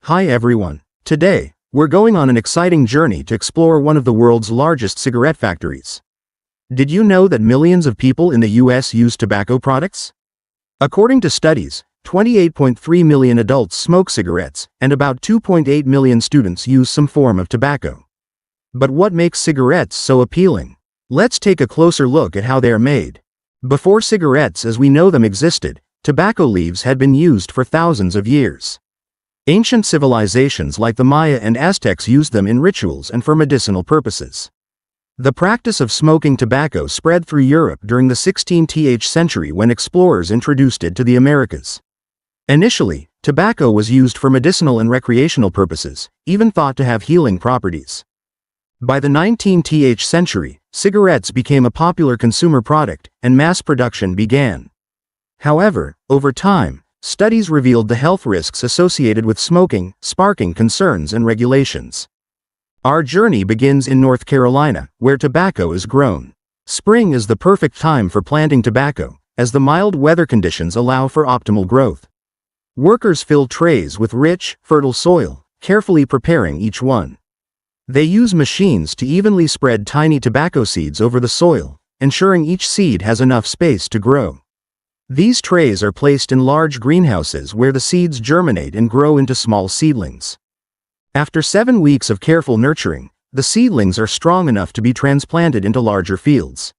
Hi everyone. Today, we're going on an exciting journey to explore one of the world's largest cigarette factories. Did you know that millions of people in the US use tobacco products? According to studies, 28.3 million adults smoke cigarettes, and about 2.8 million students use some form of tobacco. But what makes cigarettes so appealing? Let's take a closer look at how they are made. Before cigarettes as we know them existed, tobacco leaves had been used for thousands of years. Ancient civilizations like the Maya and Aztecs used them in rituals and for medicinal purposes. The practice of smoking tobacco spread through Europe during the 16th century when explorers introduced it to the Americas. Initially, tobacco was used for medicinal and recreational purposes, even thought to have healing properties. By the 19th century, cigarettes became a popular consumer product, and mass production began. However, over time, studies revealed the health risks associated with smoking, sparking concerns and regulations. Our journey begins in North Carolina, where tobacco is grown. Spring is the perfect time for planting tobacco, as the mild weather conditions allow for optimal growth. Workers fill trays with rich, fertile soil, carefully preparing each one. They use machines to evenly spread tiny tobacco seeds over the soil, ensuring each seed has enough space to grow. These trays are placed in large greenhouses where the seeds germinate and grow into small seedlings. After 7 weeks of careful nurturing, the seedlings are strong enough to be transplanted into larger fields.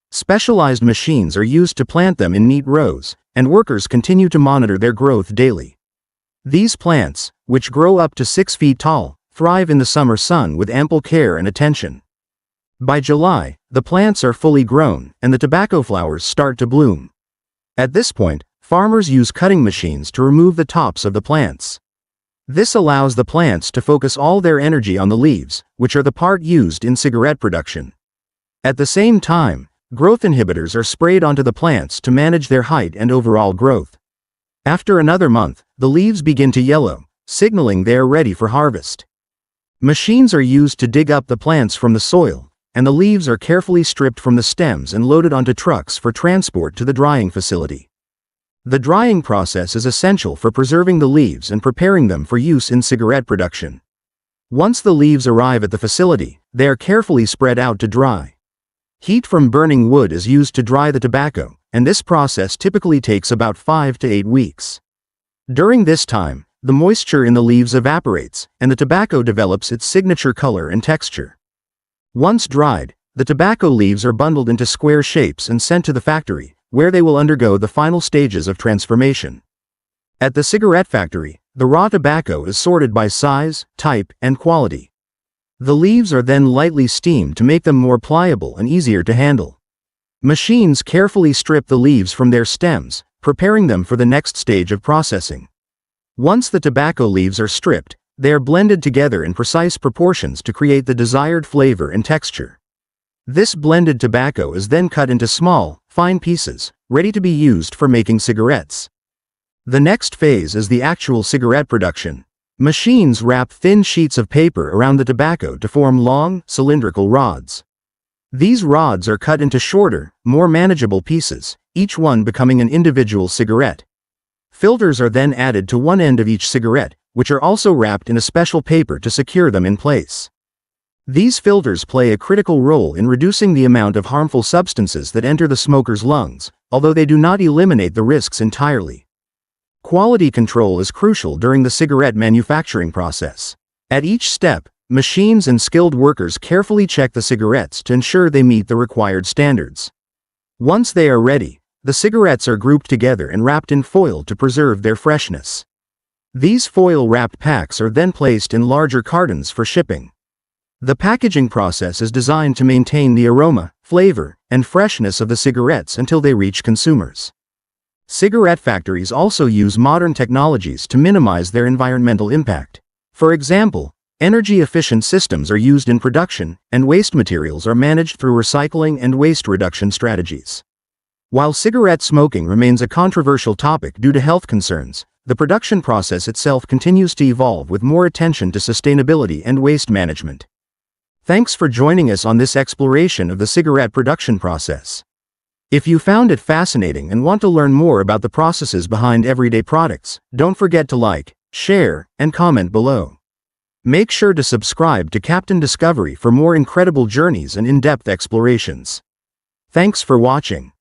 Specialized machines are used to plant them in neat rows, and workers continue to monitor their growth daily. These plants, which grow up to 6 feet tall, thrive in the summer sun with ample care and attention. By July, the plants are fully grown, and the tobacco flowers start to bloom. At this point, farmers use cutting machines to remove the tops of the plants. This allows the plants to focus all their energy on the leaves, which are the part used in cigarette production. At the same time, growth inhibitors are sprayed onto the plants to manage their height and overall growth. After another month, the leaves begin to yellow, signaling they are ready for harvest. Machines are used to dig up the plants from the soil, and the leaves are carefully stripped from the stems and loaded onto trucks for transport to the drying facility. The drying process is essential for preserving the leaves and preparing them for use in cigarette production. Once the leaves arrive at the facility, they are carefully spread out to dry. Heat from burning wood is used to dry the tobacco, and this process typically takes about 5 to 8 weeks. During this time, the moisture in the leaves evaporates, and the tobacco develops its signature color and texture. Once dried, the tobacco leaves are bundled into square shapes and sent to the factory, where they will undergo the final stages of transformation. At the cigarette factory, the raw tobacco is sorted by size, type, and quality. The leaves are then lightly steamed to make them more pliable and easier to handle. Machines carefully strip the leaves from their stems, preparing them for the next stage of processing. Once the tobacco leaves are stripped, they are blended together in precise proportions to create the desired flavor and texture. This blended tobacco is then cut into small, fine pieces, ready to be used for making cigarettes. The next phase is the actual cigarette production. Machines wrap thin sheets of paper around the tobacco to form long, cylindrical rods. These rods are cut into shorter, more manageable pieces, each one becoming an individual cigarette. Filters are then added to one end of each cigarette, which are also wrapped in a special paper to secure them in place. These filters play a critical role in reducing the amount of harmful substances that enter the smoker's lungs, although they do not eliminate the risks entirely. Quality control is crucial during the cigarette manufacturing process. At each step, machines and skilled workers carefully check the cigarettes to ensure they meet the required standards. Once they are ready, the cigarettes are grouped together and wrapped in foil to preserve their freshness. These foil-wrapped packs are then placed in larger cartons for shipping. The packaging process is designed to maintain the aroma, flavor, and freshness of the cigarettes until they reach consumers. Cigarette factories also use modern technologies to minimize their environmental impact. For example, energy-efficient systems are used in production, and waste materials are managed through recycling and waste reduction strategies. While cigarette smoking remains a controversial topic due to health concerns, the production process itself continues to evolve with more attention to sustainability and waste management. Thanks for joining us on this exploration of the cigarette production process. If you found it fascinating and want to learn more about the processes behind everyday products, don't forget to like, share, and comment below. Make sure to subscribe to Captain Discovery for more incredible journeys and in-depth explorations. Thanks for watching.